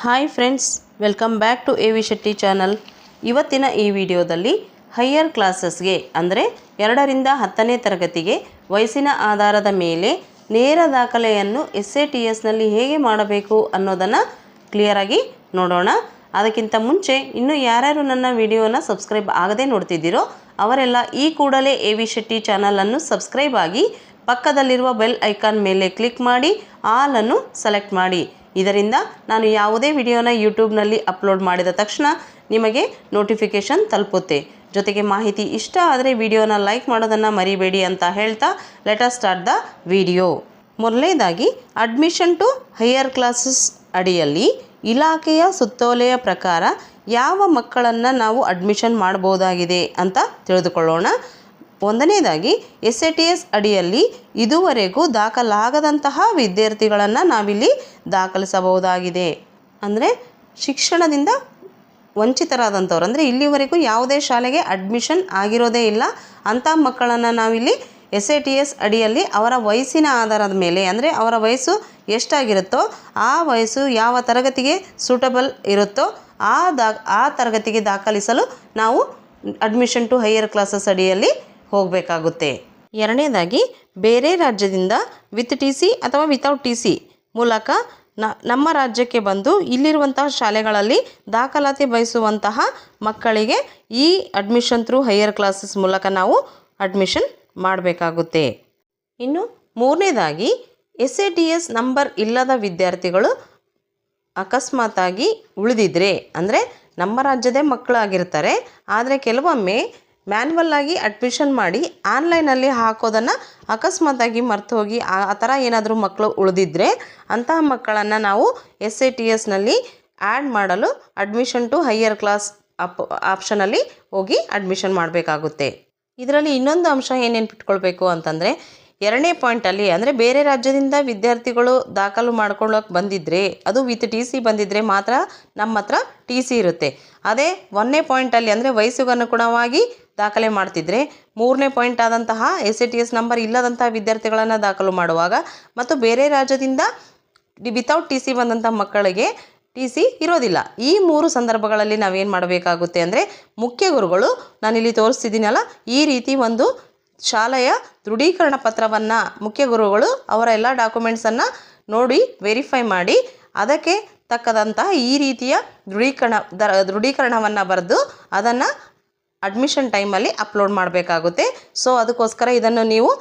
Hi friends, welcome back to A V Shetty channel. ಇವತ್ತಿನ ಈ ವಿಡಿಯೋದಲ್ಲಿ ಹೈಯರ್ ಕ್ಲಾಸಸ್ಗೆ ಅಂದರೆ 2ರಿಂದ 10ನೇ ತರಗತಿಗೆ ವಯಸ್ಸಿನ ಆಧಾರದ ಮೇಲೆ ನೇರ ದಾಖಲೆಯನ್ನು SATSನಲ್ಲಿ ಹೇಗೆ ಮಾಡಬೇಕು ಅನ್ನೋದನ್ನು ಕ್ಲಿಯರಾಗಿ ನೋಡೋಣ. ಅದಕ್ಕಿಂತ ಮುಂಚೆ ಇನ್ನೂ ಯಾರ್ಯಾರು ನನ್ನ ವಿಡಿಯೋನ ಸಬ್ಸ್ಕ್ರೈಬ್ ಆಗದೆ ನೋಡ್ತಿದ್ದೀರೋ ಅವರೆಲ್ಲ ಈ ಕೂಡಲೇ ಎ ವಿ ಶೆಟ್ಟಿ ಚಾನಲನ್ನು ಸಬ್ಸ್ಕ್ರೈಬ್ ಆಗಿ ಪಕ್ಕದಲ್ಲಿರುವ ಬೆಲ್ ಐಕಾನ್ ಮೇಲೆ ಕ್ಲಿಕ್ ಮಾಡಿ ಆಲನ್ನು ಸೆಲೆಕ್ಟ್ ಮಾಡಿ. ಇದರಿಂದ ನಾನು ಯಾವುದೇ ವಿಡಿಯೋನ ಯೂಟ್ಯೂಬ್ನಲ್ಲಿ ಅಪ್ಲೋಡ್ ಮಾಡಿದ ತಕ್ಷಣ ನಿಮಗೆ ನೋಟಿಫಿಕೇಷನ್ ತಲುಪುತ್ತೆ. ಜೊತೆಗೆ ಮಾಹಿತಿ ಇಷ್ಟ ಆದರೆ ವಿಡಿಯೋನ ಲೈಕ್ ಮಾಡೋದನ್ನು ಮರಿಬೇಡಿ ಅಂತ ಹೇಳ್ತಾ let us start the video. ಮೊದಲನೇದಾಗಿ ಅಡ್ಮಿಷನ್ ಟು ಹೈಯರ್ ಕ್ಲಾಸಸ್ ಅಡಿಯಲ್ಲಿ ಇಲಾಖೆಯ ಸುತ್ತೋಲೆಯ ಪ್ರಕಾರ ಯಾವ ಮಕ್ಕಳನ್ನು ನಾವು ಅಡ್ಮಿಷನ್ ಮಾಡ್ಬೋದಾಗಿದೆ ಅಂತ ತಿಳಿದುಕೊಳ್ಳೋಣ. ಒಂದನೇದಾಗಿ SATS ಅಡಿಯಲ್ಲಿ ಇದುವರೆಗೂ ದಾಖಲಾಗದಂತಹ ವಿದ್ಯಾರ್ಥಿಗಳನ್ನು ನಾವಿಲ್ಲಿ ದಾಖಲಿಸಬಹುದಾಗಿದೆ. ಅಂದರೆ ಶಿಕ್ಷಣದಿಂದ ವಂಚಿತರಾದಂಥವ್ರು, ಅಂದರೆ ಇಲ್ಲಿವರೆಗೂ ಯಾವುದೇ ಶಾಲೆಗೆ ಅಡ್ಮಿಷನ್ ಆಗಿರೋದೇ ಇಲ್ಲ ಅಂಥ ಮಕ್ಕಳನ್ನು ನಾವಿಲ್ಲಿ SATS ಅಡಿಯಲ್ಲಿ ಅವರ ವಯಸ್ಸಿನ ಆಧಾರದ ಮೇಲೆ, ಅಂದರೆ ಅವರ ವಯಸ್ಸು ಎಷ್ಟಾಗಿರುತ್ತೋ ಆ ವಯಸ್ಸು ಯಾವ ತರಗತಿಗೆ ಸೂಟಬಲ್ ಇರುತ್ತೋ ಆ ತರಗತಿಗೆ ದಾಖಲಿಸಲು ನಾವು ಅಡ್ಮಿಷನ್ ಟು ಹೈಯರ್ ಕ್ಲಾಸಸ್ ಅಡಿಯಲ್ಲಿ ಹೋಗಬೇಕಾಗುತ್ತೆ. ಎರಡನೇದಾಗಿ ಬೇರೆ ರಾಜ್ಯದಿಂದ ವಿತ್ TC ಅಥವಾ ವಿತೌಟ್ TC ಮೂಲಕ ನಮ್ಮ ರಾಜ್ಯಕ್ಕೆ ಬಂದು ಇಲ್ಲಿರುವಂತಹ ಶಾಲೆಗಳಲ್ಲಿ ದಾಖಲಾತಿ ಬಯಸುವಂತಹ ಮಕ್ಕಳಿಗೆ ಈ ಅಡ್ಮಿಷನ್ ಥ್ರೂ ಹೈಯರ್ ಕ್ಲಾಸಸ್ ಮೂಲಕ ನಾವು ಅಡ್ಮಿಷನ್ ಮಾಡಬೇಕಾಗುತ್ತೆ. ಇನ್ನು ಮೂರನೇದಾಗಿ SATS ನಂಬರ್ ಇಲ್ಲದ ವಿದ್ಯಾರ್ಥಿಗಳು ಅಕಸ್ಮಾತಾಗಿ ಉಳಿದಿದ್ರೆ, ಅಂದರೆ ನಮ್ಮ ರಾಜ್ಯದೇ ಮಕ್ಕಳಾಗಿರ್ತಾರೆ ಆದರೆ ಕೆಲವೊಮ್ಮೆ ಮ್ಯಾನ್ಯಲ್ ಆಗಿ ಅಡ್ಮಿಷನ್ ಮಾಡಿ ಆನ್ಲೈನಲ್ಲಿ ಹಾಕೋದನ್ನು ಅಕಸ್ಮಾತಾಗಿ ಮರ್ತು ಹೋಗಿ ಆ ಥರ ಏನಾದರೂ ಮಕ್ಕಳು ಉಳಿದಿದ್ದರೆ ಅಂತಹ ಮಕ್ಕಳನ್ನು ನಾವು SATSನಲ್ಲಿ ಆ್ಯಡ್ ಮಾಡಲು ಅಡ್ಮಿಷನ್ ಟು ಹೈಯರ್ ಕ್ಲಾಸ್ ಆಪ್ಷನಲ್ಲಿ ಹೋಗಿ ಅಡ್ಮಿಷನ್ ಮಾಡಬೇಕಾಗುತ್ತೆ. ಇದರಲ್ಲಿ ಇನ್ನೊಂದು ಅಂಶ ಏನೇನ್ಪಿಟ್ಕೊಳ್ಬೇಕು ಅಂತಂದರೆ, 2ನೇ ಪಾಯಿಂಟಲ್ಲಿ ಅಂದರೆ ಬೇರೆ ರಾಜ್ಯದಿಂದ ವಿದ್ಯಾರ್ಥಿಗಳು ದಾಖಲು ಮಾಡ್ಕೊಳ್ಳೋಕೆ ಬಂದಿದ್ದರೆ, ಅದು ವಿತ್ TC ಬಂದಿದ್ದರೆ ಮಾತ್ರ ನಮ್ಮ ಹತ್ರ TC ಇರುತ್ತೆ. ಅದೇ 1ನೇ ಪಾಯಿಂಟಲ್ಲಿ ಅಂದರೆ ವಯಸ್ಸಿಗೆ ಅನುಗುಣವಾಗಿ ದಾಖಲೆ ಮಾಡ್ತಿದ್ರೆ, 3ನೇ ಪಾಯಿಂಟ್ ಆದಂತಹ SATS ನಂಬರ್ ಇಲ್ಲದಂತಹ ವಿದ್ಯಾರ್ಥಿಗಳನ್ನು ದಾಖಲು ಮಾಡುವಾಗ ಮತ್ತು ಬೇರೆ ರಾಜ್ಯದಿಂದ ವಿತೌಟ್ TC ಬಂದಂಥ ಮಕ್ಕಳಿಗೆ TC ಇರೋದಿಲ್ಲ. ಈ 3 ಸಂದರ್ಭಗಳಲ್ಲಿ ನಾವೇನು ಮಾಡಬೇಕಾಗುತ್ತೆ ಅಂದರೆ, ಮುಖ್ಯ ಗುರುಗಳು ನಾನಿಲ್ಲಿ ತೋರಿಸ್ತಿದ್ದೀನಲ್ಲ ಈ ರೀತಿ ಒಂದು ಶಾಲೆಯ ದೃಢೀಕರಣ ಪತ್ರವನ್ನು ಮುಖ್ಯ ಗುರುಗಳು ಅವರ ಎಲ್ಲ ಡಾಕ್ಯುಮೆಂಟ್ಸನ್ನು ನೋಡಿ ವೆರಿಫೈ ಮಾಡಿ ಅದಕ್ಕೆ ತಕ್ಕದಂತಹ ಈ ರೀತಿಯ ದೃಢೀಕರಣವನ್ನು ಬರೆದು ಅದನ್ನು ಅಡ್ಮಿಷನ್ ಟೈಮಲ್ಲಿ ಅಪ್ಲೋಡ್ ಮಾಡಬೇಕಾಗುತ್ತೆ. ಸೊ ಅದಕ್ಕೋಸ್ಕರ ಇದನ್ನು ನೀವು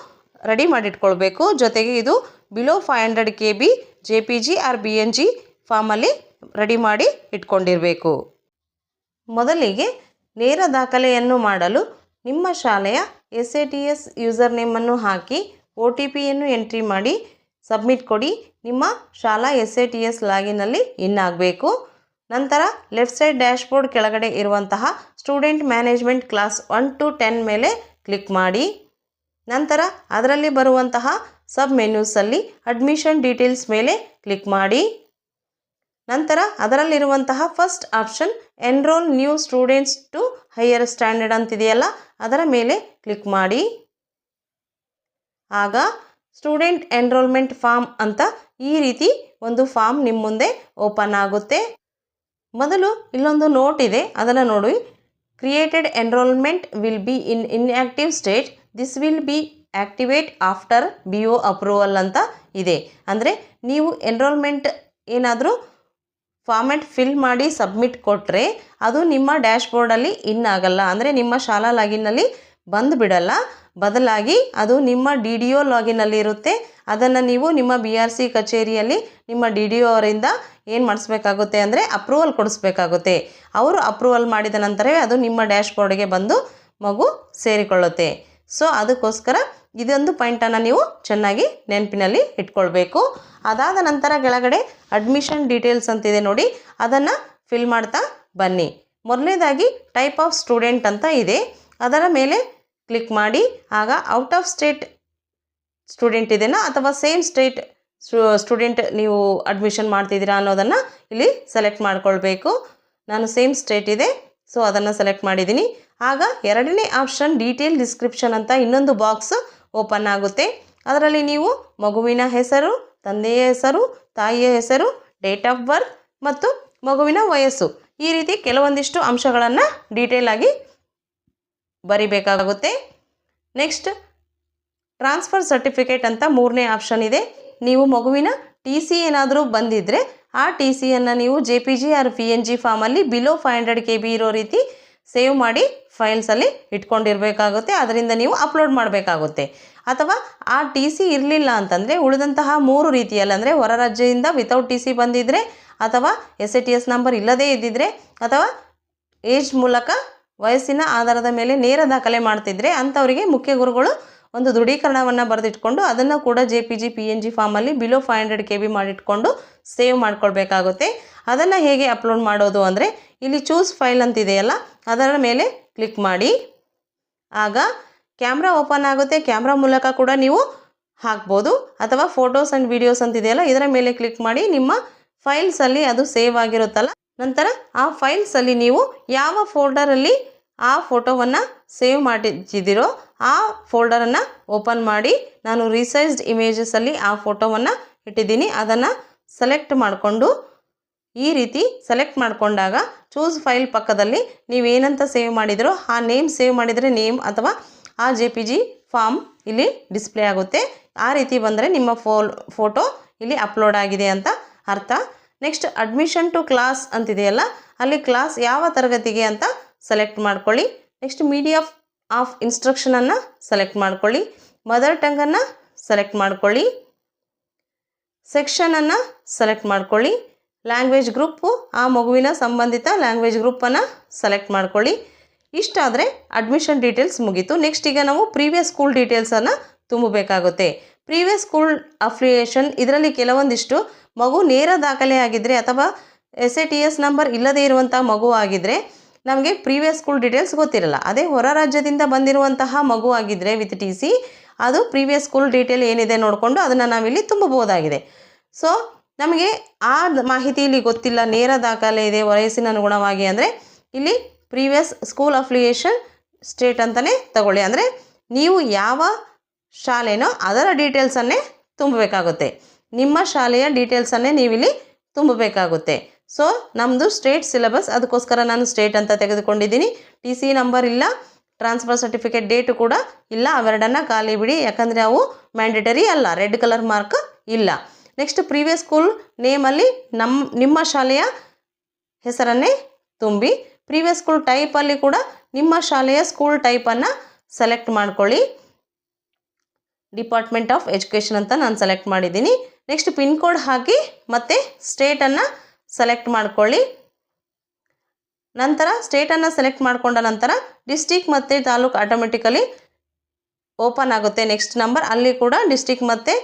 ರೆಡಿ ಮಾಡಿಟ್ಕೊಳ್ಬೇಕು. ಜೊತೆಗೆ ಇದು below 500 KB JPG or BNG ಫಾರ್ಮಲ್ಲಿ ರೆಡಿ ಮಾಡಿ ಇಟ್ಕೊಂಡಿರಬೇಕು. ಮೊದಲಿಗೆ ನೇರ ದಾಖಲೆಯನ್ನು ಮಾಡಲು ನಿಮ್ಮ ಶಾಲೆಯ SATS ಯೂಸರ್ ನೇಮನ್ನು ಹಾಕಿ OTPಯನ್ನು ಎಂಟ್ರಿ ಮಾಡಿ ಸಬ್ಮಿಟ್ ಕೊಡಿ. ನಿಮ್ಮ ಶಾಲಾ SATS ಲಾಗಿನಲ್ಲಿ ಇನ್ ಆಗಬೇಕು. ನಂತರ ಲೆಫ್ಟ್ ಸೈಡ್ ಡ್ಯಾಶ್ಬೋರ್ಡ್ ಕೆಳಗಡೆ ಇರುವಂತಹ ಸ್ಟೂಡೆಂಟ್ ಮ್ಯಾನೇಜ್ಮೆಂಟ್ ಕ್ಲಾಸ್ 1 to 10 ಮೇಲೆ ಕ್ಲಿಕ್ ಮಾಡಿ. ನಂತರ ಅದರಲ್ಲಿ ಬರುವಂತಹ ಸಬ್ ಮೆನ್ಯೂಸಲ್ಲಿ ಅಡ್ಮಿಷನ್ ಡೀಟೇಲ್ಸ್ ಮೇಲೆ ಕ್ಲಿಕ್ ಮಾಡಿ. ನಂತರ ಅದರಲ್ಲಿರುವಂತಹ first option enrol new students to higher standard ಅಂತಿದೆಯಲ್ಲ ಅದರ ಮೇಲೆ ಕ್ಲಿಕ್ ಮಾಡಿ. ಆಗ ಸ್ಟೂಡೆಂಟ್ ಎನ್ರೋಲ್ಮೆಂಟ್ ಫಾರ್ಮ್ ಅಂತ ಈ ರೀತಿ ಒಂದು ಫಾರ್ಮ್ ನಿಮ್ಮ ಮುಂದೆ ಓಪನ್ ಆಗುತ್ತೆ. ಮೊದಲು ಇಲ್ಲೊಂದು ನೋಟ್ ಇದೆ, ಅದನ್ನು ನೋಡಿ. Created enrolment will be in inactive state, this will be activate after BO approval ಅಂತ ಇದೆ. ಅಂದರೆ ನೀವು ಎನ್ರೋಲ್ಮೆಂಟ್ ಏನಾದರೂ ಫಾರ್ಮೆಟ್ ಫಿಲ್ ಮಾಡಿ ಸಬ್ಮಿಟ್ ಕೊಟ್ಟರೆ ಅದು ನಿಮ್ಮ ಡ್ಯಾಶ್ಬೋರ್ಡಲ್ಲಿ ಇನ್ ಆಗಲ್ಲ, ಅಂದರೆ ನಿಮ್ಮ ಶಾಲಾ ಲಾಗಿನ್ನಲ್ಲಿ ಬಂದು ಬಿಡಲ್ಲ. ಬದಲಾಗಿ ಅದು ನಿಮ್ಮ DDO ಲಾಗಿನ್ನಲ್ಲಿ ಇರುತ್ತೆ. ಅದನ್ನು ನೀವು ನಿಮ್ಮ BRC ಕಚೇರಿಯಲ್ಲಿ ನಿಮ್ಮ DDO ಅವರಿಂದ ಏನು ಮಾಡಿಸ್ಬೇಕಾಗುತ್ತೆ ಅಂದರೆ ಅಪ್ರೂವಲ್ ಕೊಡಿಸ್ಬೇಕಾಗುತ್ತೆ. ಅವರು ಅಪ್ರೂವಲ್ ಮಾಡಿದ ನಂತರವೇ ಅದು ನಿಮ್ಮ ಡ್ಯಾಶ್ಬೋರ್ಡ್ಗೆ ಬಂದು ಮಗು ಸೇರಿಕೊಳ್ಳುತ್ತೆ. ಸೊ ಅದಕ್ಕೋಸ್ಕರ ಇದೊಂದು ಪಾಯಿಂಟನ್ನು ನೀವು ಚೆನ್ನಾಗಿ ನೆನಪಿನಲ್ಲಿ ಇಟ್ಕೊಳ್ಬೇಕು. ಅದಾದ ನಂತರ ಕೆಳಗಡೆ ಅಡ್ಮಿಷನ್ ಡೀಟೇಲ್ಸ್ ಅಂತಿದೆ ನೋಡಿ, ಅದನ್ನು ಫಿಲ್ ಮಾಡ್ತಾ ಬನ್ನಿ. ಮೊದಲನೇದಾಗಿ ಟೈಪ್ ಆಫ್ ಸ್ಟೂಡೆಂಟ್ ಅಂತ ಇದೆ, ಅದರ ಮೇಲೆ ಕ್ಲಿಕ್ ಮಾಡಿ. ಆಗ ಔಟ್ ಆಫ್ ಸ್ಟೇಟ್ ಸ್ಟೂಡೆಂಟ್ ಇದೆನಾ ಅಥವಾ ಸೇಮ್ ಸ್ಟೇಟ್ ಸ್ಟೂಡೆಂಟ್ ನೀವು ಅಡ್ಮಿಷನ್ ಮಾಡ್ತಿದ್ದೀರಾ ಅನ್ನೋದನ್ನು ಇಲ್ಲಿ ಸೆಲೆಕ್ಟ್ ಮಾಡ್ಕೊಳ್ಬೇಕು. ನಾನು ಸೇಮ್ ಸ್ಟೇಟ್ ಇದೆ, ಸೊ ಅದನ್ನು ಸೆಲೆಕ್ಟ್ ಮಾಡಿದ್ದೀನಿ. ಆಗ 2ನೇ ಆಪ್ಷನ್ ಡೀಟೇಲ್ ಡಿಸ್ಕ್ರಿಪ್ಷನ್ ಅಂತ ಇನ್ನೊಂದು ಬಾಕ್ಸ್ ಓಪನ್ ಆಗುತ್ತೆ. ಅದರಲ್ಲಿ ನೀವು ಮಗುವಿನ ಹೆಸರು, ತಂದೆಯ ಹೆಸರು, ತಾಯಿಯ ಹೆಸರು, ಡೇಟ್ ಆಫ್ ಬರ್ತ್ ಮತ್ತು ಮಗುವಿನ ವಯಸ್ಸು. ಈ ರೀತಿ ಕೆಲವೊಂದಿಷ್ಟು ಅಂಶಗಳನ್ನು ಡೀಟೇಲ್ ಆಗಿ ಬರಿಬೇಕಾಗುತ್ತೆ. ನೆಕ್ಸ್ಟ್ ಟ್ರಾನ್ಸ್ಫರ್ ಸರ್ಟಿಫಿಕೇಟ್ ಅಂತ 3ನೇ ಆಪ್ಷನ್ ಇದೆ. ನೀವು ಮಗುವಿನ TC ಏನಾದರೂ ಬಂದಿದ್ದರೆ ಆ TCಯನ್ನು ನೀವು JPG ಆರ್ PNG ಫಾರ್ಮಲ್ಲಿ ಬಿಲೋ 500 KB ಇರೋ ರೀತಿ ಸೇವ್ ಮಾಡಿ ಫೈಲ್ಸಲ್ಲಿ ಇಟ್ಕೊಂಡಿರಬೇಕಾಗುತ್ತೆ. ಅದರಿಂದ ನೀವು ಅಪ್ಲೋಡ್ ಮಾಡಬೇಕಾಗುತ್ತೆ. ಅಥವಾ ಆ TC ಇರಲಿಲ್ಲ ಅಂತಂದರೆ ಉಳಿದಂತಹ 3 ರೀತಿಯಲ್ಲಿ, ಅಂದರೆ ಹೊರ ರಾಜ್ಯದಿಂದ ವಿತೌಟ್ TC ಬಂದಿದ್ದರೆ, ಅಥವಾ SATS ನಂಬರ್ ಇಲ್ಲದೇ ಇದ್ದಿದ್ದರೆ, ಅಥವಾ ಏಜ್ ಮೂಲಕ ವಯಸ್ಸಿನ ಆಧಾರದ ಮೇಲೆ ನೇರ ದಾಖಲೆ ಮಾಡ್ತಿದ್ರೆ ಅಂಥವರಿಗೆ ಮುಖ್ಯ ಗುರುಗಳು ಒಂದು ದೃಢೀಕರಣವನ್ನು ಬರೆದಿಟ್ಕೊಂಡು ಅದನ್ನು ಕೂಡ JPG PNG ಫಾರ್ಮಲ್ಲಿ ಬಿಲೋ 500 KB ಮಾಡಿಟ್ಕೊಂಡು ಸೇವ್ ಮಾಡ್ಕೊಳ್ಬೇಕಾಗುತ್ತೆ. ಅದನ್ನು ಹೇಗೆ ಅಪ್ಲೋಡ್ ಮಾಡೋದು ಅಂದರೆ ಇಲ್ಲಿ ಚೂಸ್ ಫೈಲ್ ಅಂತಿದೆಯಲ್ಲ ಅದರ ಮೇಲೆ ಕ್ಲಿಕ್ ಮಾಡಿ. ಆಗ ಕ್ಯಾಮ್ರಾ ಓಪನ್ ಆಗುತ್ತೆ. ಕ್ಯಾಮ್ರಾ ಮೂಲಕ ಕೂಡ ನೀವು ಹಾಕ್ಬೋದು. ಅಥವಾ ಫೋಟೋಸ್ ಆ್ಯಂಡ್ ವಿಡಿಯೋಸ್ ಅಂತಿದೆಯಲ್ಲ ಇದರ ಮೇಲೆ ಕ್ಲಿಕ್ ಮಾಡಿ ನಿಮ್ಮ ಫೈಲ್ಸಲ್ಲಿ ಅದು ಸೇವ್ ಆಗಿರುತ್ತಲ್ಲ, ನಂತರ ಆ ಫೈಲ್ಸಲ್ಲಿ ನೀವು ಯಾವ ಫೋಲ್ಡರಲ್ಲಿ ಆ ಫೋಟೋವನ್ನು ಸೇವ್ ಮಾಡಿದ್ದೀರೋ ಆ ಫೋಲ್ಡರನ್ನು ಓಪನ್ ಮಾಡಿ. ನಾನು ರಿಸೈಜ್ಡ್ ಇಮೇಜಸಲ್ಲಿ ಆ ಫೋಟೋವನ್ನು ಇಟ್ಟಿದ್ದೀನಿ. ಅದನ್ನು ಸೆಲೆಕ್ಟ್ ಮಾಡಿಕೊಂಡು ಈ ರೀತಿ ಸೆಲೆಕ್ಟ್ ಮಾಡಿಕೊಂಡಾಗ ಚೂಸ್ ಫೈಲ್ ಪಕ್ಕದಲ್ಲಿ ನೀವೇನಂತ ಸೇವ್ ಮಾಡಿದಿರೋ ಆ ನೇಮ್ ಸೇವ್ ಮಾಡಿದರೆ ನೇಮ್ ಅಥವಾ ಆ JPG ಫಾರ್ಮ್ ಇಲ್ಲಿ ಡಿಸ್ಪ್ಲೇ ಆಗುತ್ತೆ. ಆ ರೀತಿ ಬಂದರೆ ನಿಮ್ಮ ಫೋಟೋ ಇಲ್ಲಿ ಅಪ್ಲೋಡ್ ಆಗಿದೆ ಅಂತ ಅರ್ಥ. ನೆಕ್ಸ್ಟ್ ಅಡ್ಮಿಷನ್ ಟು ಕ್ಲಾಸ್ ಅಂತಿದೆಯಲ್ಲ ಅಲ್ಲಿ ಕ್ಲಾಸ್ ಯಾವ ತರಗತಿಗೆ ಅಂತ ಸೆಲೆಕ್ಟ್ ಮಾಡ್ಕೊಳ್ಳಿ. ನೆಕ್ಸ್ಟ್ ಮೀಡಿಯಾ ಆಫ್ ಇನ್ಸ್ಟ್ರಕ್ಷನನ್ನು ಸೆಲೆಕ್ಟ್ ಮಾಡ್ಕೊಳ್ಳಿ. ಮದರ್ ಟಂಗನ್ನು ಸೆಲೆಕ್ಟ್ ಮಾಡ್ಕೊಳ್ಳಿ. ಸೆಕ್ಷನನ್ನು ಸೆಲೆಕ್ಟ್ ಮಾಡ್ಕೊಳ್ಳಿ. ಲ್ಯಾಂಗ್ವೇಜ್ ಗ್ರೂಪು ಆ ಮಗುವಿನ ಸಂಬಂಧಿತ ಲ್ಯಾಂಗ್ವೇಜ್ ಗ್ರೂಪನ್ನು ಸೆಲೆಕ್ಟ್ ಮಾಡ್ಕೊಳ್ಳಿ. ಇಷ್ಟಾದರೆ ಅಡ್ಮಿಷನ್ ಡೀಟೇಲ್ಸ್ ಮುಗೀತು. ನೆಕ್ಸ್ಟ್ ಈಗ ನಾವು ಪ್ರೀವಿಯಸ್ ಸ್ಕೂಲ್ ಡೀಟೇಲ್ಸನ್ನು ತುಂಬಬೇಕಾಗುತ್ತೆ. ಪ್ರೀವಿಯಸ್ ಸ್ಕೂಲ್ ಅಫಿಲಿಯೇಷನ್ ಇದರಲ್ಲಿ ಕೆಲವೊಂದಿಷ್ಟು ಮಗು ನೇರ ದಾಖಲೆ ಆಗಿದ್ದರೆ ಅಥವಾ SATS ನಂಬರ್ ಇಲ್ಲದೇ ಇರುವಂಥ ಮಗು ಆಗಿದ್ದರೆ ನಮಗೆ ಪ್ರೀವಿಯಸ್ ಸ್ಕೂಲ್ ಡೀಟೇಲ್ಸ್ ಗೊತ್ತಿರಲ್ಲ. ಅದೇ ಹೊರ ರಾಜ್ಯದಿಂದ ಬಂದಿರುವಂತಹ ಮಗು ಆಗಿದ್ದರೆ ವಿತ್ TC ಅದು ಪ್ರೀವಿಯಸ್ ಸ್ಕೂಲ್ ಡೀಟೇಲ್ ಏನಿದೆ ನೋಡಿಕೊಂಡು ಅದನ್ನು ನಾವಿಲ್ಲಿ ತುಂಬಬಹುದಾಗಿದೆ. ಸೊ ನಮಗೆ ಆ ಮಾಹಿತಿ ಇಲ್ಲಿ ಗೊತ್ತಿಲ್ಲ, ನೇರ ದಾಖಲೆ ಇದೆ ವಯಸ್ಸಿನ ಅನುಗುಣವಾಗಿ ಅಂದರೆ ಇಲ್ಲಿ ಪ್ರೀವಿಯಸ್ ಸ್ಕೂಲ್ ಅಫಿಲಿಯೇಷನ್ ಸ್ಟೇಟ್ ಅಂತಲೇ ತಗೊಳ್ಳಿ. ಅಂದರೆ ನೀವು ಯಾವ ಶಾಲೆನೋ ಅದರ ಡೀಟೇಲ್ಸನ್ನೇ ತುಂಬಬೇಕಾಗುತ್ತೆ. ನಿಮ್ಮ ಶಾಲೆಯ ಡೀಟೇಲ್ಸನ್ನೇ ನೀವಿಲ್ಲಿ ತುಂಬಬೇಕಾಗುತ್ತೆ. ಸೊ ನಮ್ಮದು ಸ್ಟೇಟ್ ಸಿಲೆಬಸ್, ಅದಕ್ಕೋಸ್ಕರ ನಾನು ಸ್ಟೇಟ್ ಅಂತ ತೆಗೆದುಕೊಂಡಿದ್ದೀನಿ. TC ನಂಬರ್ ಇಲ್ಲ, ಟ್ರಾನ್ಸ್ಫರ್ ಸರ್ಟಿಫಿಕೇಟ್ ಡೇಟು ಕೂಡ ಇಲ್ಲ, ಅವೆರಡನ್ನು ಖಾಲಿ ಬಿಡಿ, ಯಾಕಂದರೆ ಅವು ಮ್ಯಾಂಡೇಟರಿ ಅಲ್ಲ, ರೆಡ್ ಕಲರ್ ಮಾರ್ಕ್ ಇಲ್ಲ. ನೆಕ್ಸ್ಟ್ ಪ್ರೀವಿಯಸ್ ಸ್ಕೂಲ್ ನೇಮಲ್ಲಿ ನಿಮ್ಮ ಶಾಲೆಯ ಹೆಸರನ್ನೇ ತುಂಬಿ. ಪ್ರೀವಿಯಸ್ ಸ್ಕೂಲ್ ಟೈಪಲ್ಲಿ ಕೂಡ ನಿಮ್ಮ ಶಾಲೆಯ ಸ್ಕೂಲ್ ಟೈಪನ್ನು ಸೆಲೆಕ್ಟ್ ಮಾಡ್ಕೊಳ್ಳಿ. ಡಿಪಾರ್ಟ್ಮೆಂಟ್ ಆಫ್ ಎಜುಕೇಷನ್ ಅಂತ ನಾನು ಸೆಲೆಕ್ಟ್ ಮಾಡಿದ್ದೀನಿ. ನೆಕ್ಸ್ಟ್ ಪಿನ್ ಕೋಡ್ ಹಾಕಿ ಮತ್ತು ಸ್ಟೇಟನ್ನು ಸೆಲೆಕ್ಟ್ ಮಾಡ್ಕೊಳ್ಳಿ. ನಂತರ ಸ್ಟೇಟನ್ನು ಸೆಲೆಕ್ಟ್ ಮಾಡಿಕೊಂಡ ನಂತರ ಡಿಸ್ಟಿಕ್ ಮತ್ತು ತಾಲೂಕು ಆಟೋಮೆಟಿಕಲಿ ಓಪನ್ ಆಗುತ್ತೆ. ನೆಕ್ಸ್ಟ್ ನಂಬರ್ ಅಲ್ಲಿ ಕೂಡ ಡಿಸ್ಟಿಕ್ ಮತ್ತು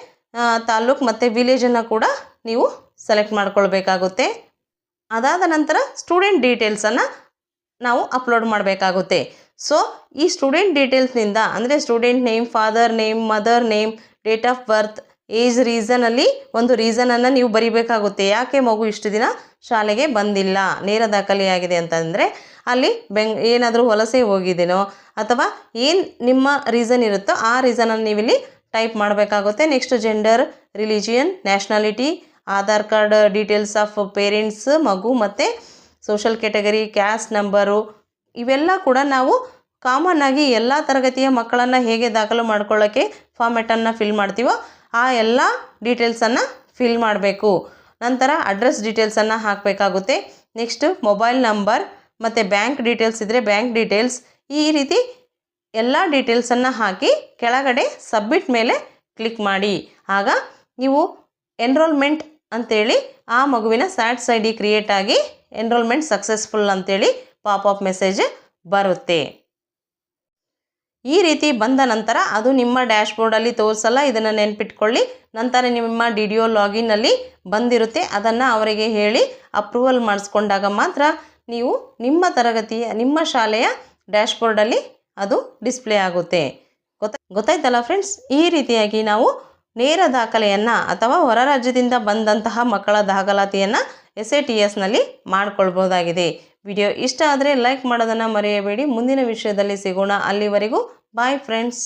ತಾಲೂಕು ಮತ್ತು ವಿಲೇಜನ್ನು ಕೂಡ ನೀವು ಸೆಲೆಕ್ಟ್ ಮಾಡ್ಕೊಳ್ಬೇಕಾಗುತ್ತೆ. ಅದಾದ ನಂತರ ಸ್ಟೂಡೆಂಟ್ ಡೀಟೇಲ್ಸನ್ನು ನಾವು ಅಪ್ಲೋಡ್ ಮಾಡಬೇಕಾಗುತ್ತೆ. ಸೊ ಈ ಸ್ಟೂಡೆಂಟ್ ಡೀಟೇಲ್ಸ್ನಿಂದ ಅಂದರೆ student name, father name, mother name, date of birth, age, ರೀಸನಲ್ಲಿ ಒಂದು ರೀಸನನ್ನು ನೀವು ಬರಿಬೇಕಾಗುತ್ತೆ. ಯಾಕೆ ಮಗು ಇಷ್ಟು ದಿನ ಶಾಲೆಗೆ ಬಂದಿಲ್ಲ, ನೇರ ದಾಖಲೆಯಾಗಿದೆ ಅಂತಂದರೆ ಅಲ್ಲಿ ಏನಾದರೂ ವಲಸೆ ಹೋಗಿದ್ದೇನೋ ಅಥವಾ ಏನು ನಿಮ್ಮ ರೀಸನ್ ಇರುತ್ತೋ ಆ ರೀಸನನ್ನು ನೀವಿಲ್ಲಿ ಟೈಪ್ ಮಾಡಬೇಕಾಗುತ್ತೆ. Next gender, religion, nationality, Aadhaar card details of parents, ಮಗು ಮತ್ತು ಸೋಷಲ್ ಕ್ಯಾಟಗರಿ, ಕ್ಯಾಸ್ಟ್ ನಂಬರು, ಇವೆಲ್ಲ ಕೂಡ ನಾವು ಕಾಮನ್ ಆಗಿ ಎಲ್ಲ ತರಗತಿಯ ಮಕ್ಕಳನ್ನು ಹೇಗೆ ದಾಖಲು ಮಾಡ್ಕೊಳ್ಳೋಕ್ಕೆ ಫಾರ್ಮೆಟನ್ನು ಫಿಲ್ ಮಾಡ್ತೀವೋ ಆ ಎಲ್ಲ ಡೀಟೇಲ್ಸನ್ನು ಫಿಲ್ ಮಾಡಬೇಕು. ನಂತರ ಅಡ್ರೆಸ್ ಡೀಟೇಲ್ಸನ್ನು ಹಾಕಬೇಕಾಗುತ್ತೆ. ನೆಕ್ಸ್ಟ್ ಮೊಬೈಲ್ ನಂಬರ್ ಮತ್ತು ಬ್ಯಾಂಕ್ ಡೀಟೇಲ್ಸ್ ಇದ್ದರೆ ಬ್ಯಾಂಕ್ ಡೀಟೇಲ್ಸ್, ಈ ರೀತಿ ಎಲ್ಲ ಡೀಟೇಲ್ಸನ್ನು ಹಾಕಿ ಕೆಳಗಡೆ ಸಬ್ಮಿಟ್ ಮೇಲೆ ಕ್ಲಿಕ್ ಮಾಡಿ. ಆಗ ನೀವು ಎನ್ರೋಲ್ಮೆಂಟ್ ಅಂತೇಳಿ ಆ ಮಗುವಿನ SATS ID ಕ್ರಿಯೇಟ್ ಆಗಿ ಎನ್ರೋಲ್ಮೆಂಟ್ ಸಕ್ಸಸ್ಫುಲ್ ಅಂತೇಳಿ ಪಾಪಪ್ ಮೆಸೇಜ್ ಬರುತ್ತೆ. ಈ ರೀತಿ ಬಂದ ನಂತರ ಅದು ನಿಮ್ಮ ಡ್ಯಾಶ್ಬೋರ್ಡಲ್ಲಿ ತೋರಿಸಲ್ಲ, ಇದನ್ನು ನೆನ್ಪಿಟ್ಕೊಳ್ಳಿ. ನಂತರ ನಿಮ್ಮ DDO ಲಾಗಿನ್ನಲ್ಲಿ ಬಂದಿರುತ್ತೆ, ಅದನ್ನು ಅವರಿಗೆ ಹೇಳಿ ಅಪ್ರೂವಲ್ ಮಾಡಿಸ್ಕೊಂಡಾಗ ಮಾತ್ರ ನೀವು ನಿಮ್ಮ ತರಗತಿಯ ನಿಮ್ಮ ಶಾಲೆಯ ಡ್ಯಾಶ್ಬೋರ್ಡಲ್ಲಿ ಅದು ಡಿಸ್ಪ್ಲೇ ಆಗುತ್ತೆ. ಗೊತ್ತಾಯ್ತಲ್ಲ ಫ್ರೆಂಡ್ಸ್? ಈ ರೀತಿಯಾಗಿ ನಾವು ನೇರ ದಾಖಲೆಯನ್ನು ಅಥವಾ ಹೊರ ರಾಜ್ಯದಿಂದ ಬಂದಂತಹ ಮಕ್ಕಳ ದಾಖಲಾತಿಯನ್ನು SATSನಲ್ಲಿ ಮಾಡಿಕೊಳ್ಬೋದಾಗಿದೆ. ವಿಡಿಯೋ ಇಷ್ಟ ಆದರೆ ಲೈಕ್ ಮಾಡೋದನ್ನು ಮರೆಯಬೇಡಿ. ಮುಂದಿನ ವಿಷಯದಲ್ಲಿ ಸಿಗೋಣ. ಅಲ್ಲಿವರೆಗೂ ಬಾಯ್ ಫ್ರೆಂಡ್ಸ್.